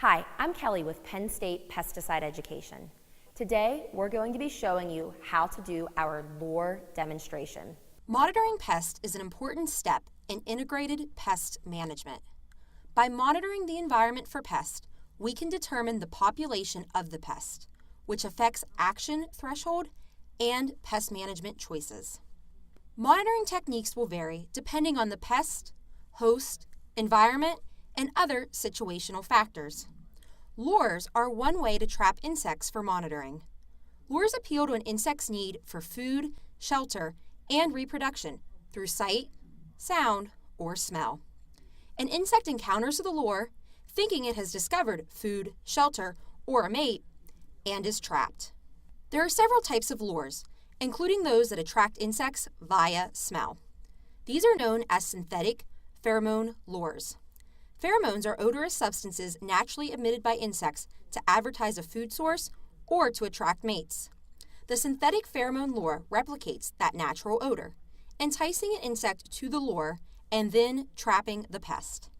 Hi, I'm Kelly with Penn State Pesticide Education. Today, we're going to be showing you how to do our lure demonstration. Monitoring pests is an important step in integrated pest management. By monitoring the environment for pests, we can determine the population of the pest, which affects action threshold and pest management choices. Monitoring techniques will vary depending on the pest, host, environment, and other situational factors. Lures are one way to trap insects for monitoring. Lures appeal to an insect's need for food, shelter, and reproduction through sight, sound, or smell. An insect encounters the lure, thinking it has discovered food, shelter, or a mate, and is trapped. There are several types of lures, including those that attract insects via smell. These are known as synthetic pheromone lures. Pheromones are odorous substances naturally emitted by insects to advertise a food source or to attract mates. The synthetic pheromone lure replicates that natural odor, enticing an insect to the lure and then trapping the pest.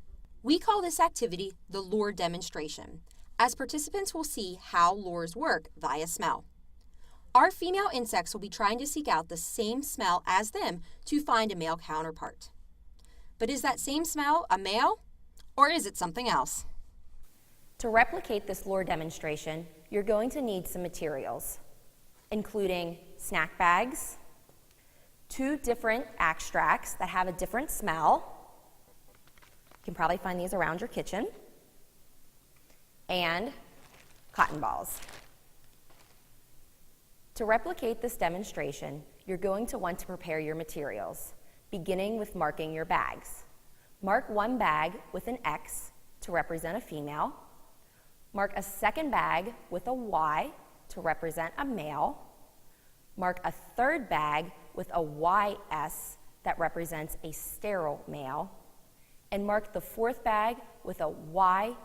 We call this activity the lure demonstration, as participants will see how lures work via smell. Our female insects will be trying to seek out the same smell as them to find a male counterpart. But is that same smell a male? Or is it something else? To replicate this lure demonstration, you're going to need some materials, including snack bags, 2 different extracts that have a different smell. You can probably find these around your kitchen, and cotton balls. To replicate this demonstration, you're going to want to prepare your materials, beginning with marking your bags. Mark one bag with an X to represent a female. Mark a second bag with a Y to represent a male. Mark a third bag with a YS that represents a sterile male. And mark the fourth bag with a YTS,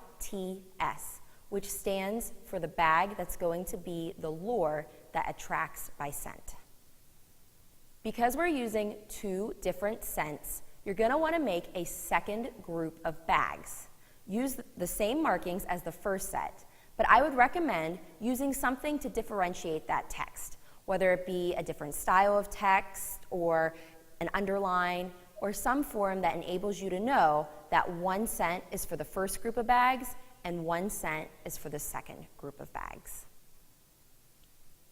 which stands for the bag that's going to be the lure that attracts by scent. Because we're using 2 different scents, you're going to want to make a second group of bags. Use the same markings as the first set, but I would recommend using something to differentiate that text, whether it be a different style of text or an underline or some form that enables you to know that 1 scent is for the first group of bags and 1 scent is for the second group of bags.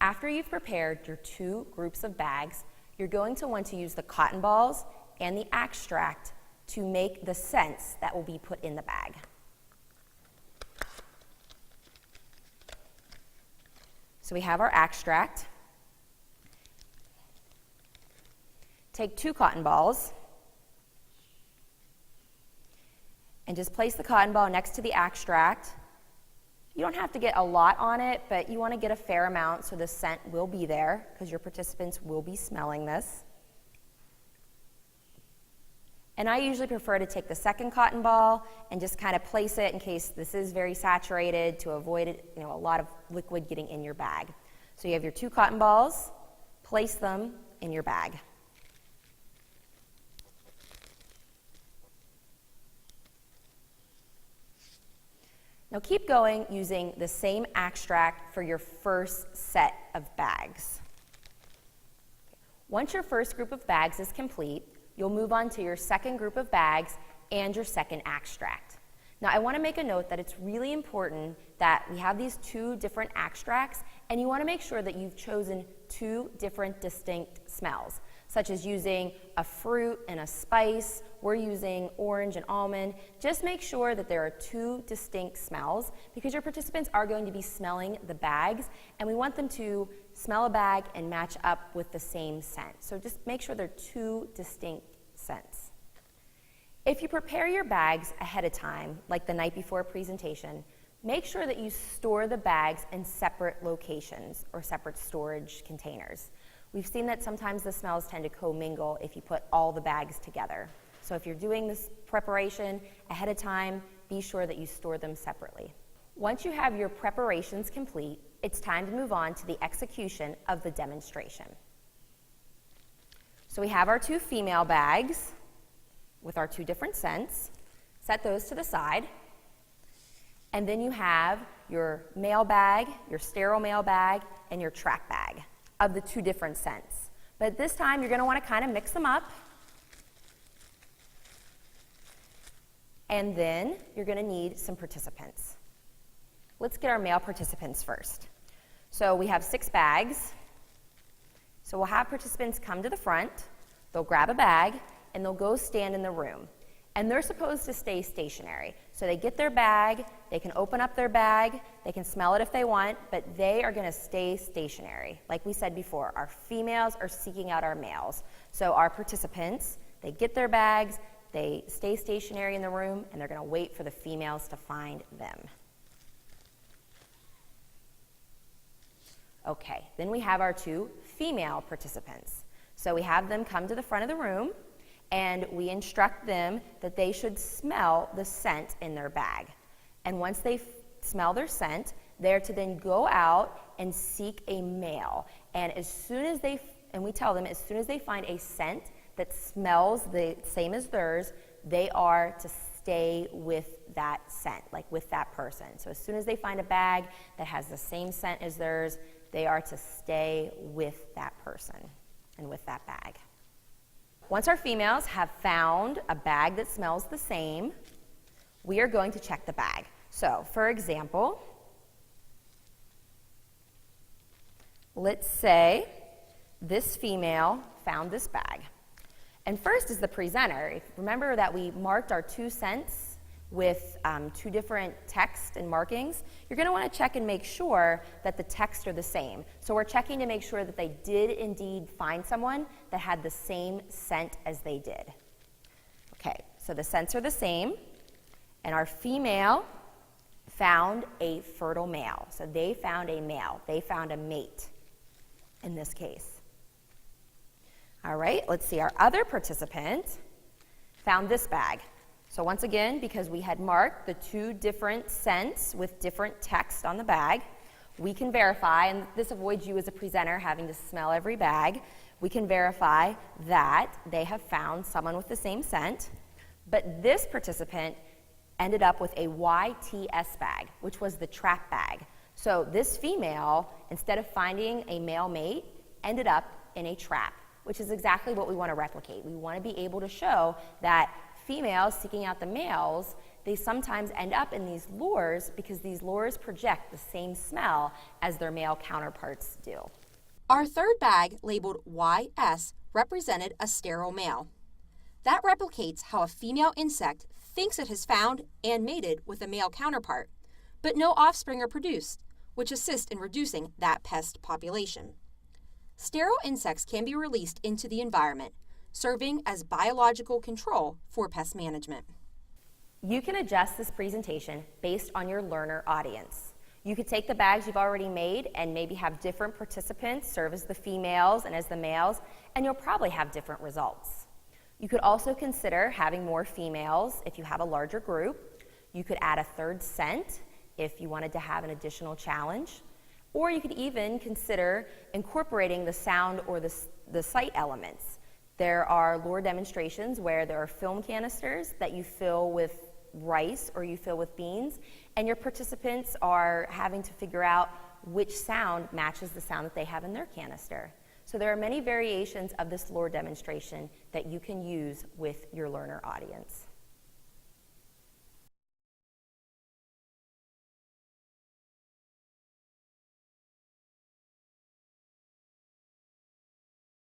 After you've prepared your 2 groups of bags, you're going to want to use the cotton balls and the extract to make the scents that will be put in the bag. So we have our extract. Take 2 cotton balls and just place the cotton ball next to the extract. You don't have to get a lot on it, but you want to get a fair amount so the scent will be there because your participants will be smelling this. And I usually prefer to take the second cotton ball and just kind of place it in case this is very saturated to avoid it, a lot of liquid getting in your bag. So you have your 2 cotton balls, place them in your bag. Now keep going using the same extract for your first set of bags. Once your first group of bags is complete, you'll move on to your second group of bags and your second extract. Now I want to make a note that it's really important that we have these 2 different extracts, and you want to make sure that you've chosen 2 different distinct smells, such as using a fruit and a spice. We're using orange and almond. Just make sure that there are 2 distinct smells because your participants are going to be smelling the bags, and we want them to smell a bag and match up with the same scent. So just make sure they're 2 distinct scents. If you prepare your bags ahead of time, like the night before a presentation, make sure that you store the bags in separate locations or separate storage containers. We've seen that sometimes the smells tend to commingle if you put all the bags together. So if you're doing this preparation ahead of time, be sure that you store them separately. Once you have your preparations complete, it's time to move on to the execution of the demonstration. So we have our 2 female bags with our 2 different scents. Set those to the side. And then you have your mail bag, your sterile mail bag, and your trap bag of the 2 different scents. But this time you're going to want to kind of mix them up. And then you're going to need some participants. Let's get our male participants first. So we have 6 bags. So we'll have participants come to the front, they'll grab a bag, and they'll go stand in the room. And they're supposed to stay stationary. So they get their bag, they can open up their bag, they can smell it if they want, but they are going to stay stationary. Like we said before, our females are seeking out our males. So our participants, they get their bags, they stay stationary in the room, and they're going to wait for the females to find them. Okay, then we have our 2 female participants. So we have them come to the front of the room, and we instruct them that they should smell the scent in their bag. And once they smell their scent, they're to then go out and seek a male. And we tell them as soon as they find a scent that smells the same as theirs, they are to stay with that scent, like with that person. So as soon as they find a bag that has the same scent as theirs, they are to stay with that person and with that bag. Once our females have found a bag that smells the same, we are going to check the bag. So, for example, let's say this female found this bag. And first is the presenter. Remember that we marked our 2 scents with 2 different text and markings. You're going to want to check and make sure that the texts are the same. So we're checking to make sure that they did indeed find someone that had the same scent as they did. Okay, so the scents are the same, and our female found a fertile male. So they found a male. They found a mate in this case. All right, let's see. Our other participant found this bag. So once again, because we had marked the 2 different scents with different text on the bag, we can verify, and this avoids you as a presenter having to smell every bag, we can verify that they have found someone with the same scent, but this participant ended up with a YTS bag, which was the trap bag. So this female, instead of finding a male mate, ended up in a trap, which is exactly what we want to replicate. We want to be able to show that females seeking out the males, they sometimes end up in these lures because these lures project the same smell as their male counterparts do. Our third bag, labeled YS, represented a sterile male. That replicates how a female insect thinks it has found and mated with a male counterpart, but no offspring are produced, which assist in reducing that pest population. Sterile insects can be released into the environment, serving as biological control for pest management. You can adjust this presentation based on your learner audience. You could take the bags you've already made and maybe have different participants serve as the females and as the males, and you'll probably have different results. You could also consider having more females if you have a larger group. You could add a 3rd scent if you wanted to have an additional challenge. Or you could even consider incorporating the sound or the sight elements. There are lure demonstrations where there are film canisters that you fill with rice or you fill with beans, and your participants are having to figure out which sound matches the sound that they have in their canister. So there are many variations of this lure demonstration that you can use with your learner audience.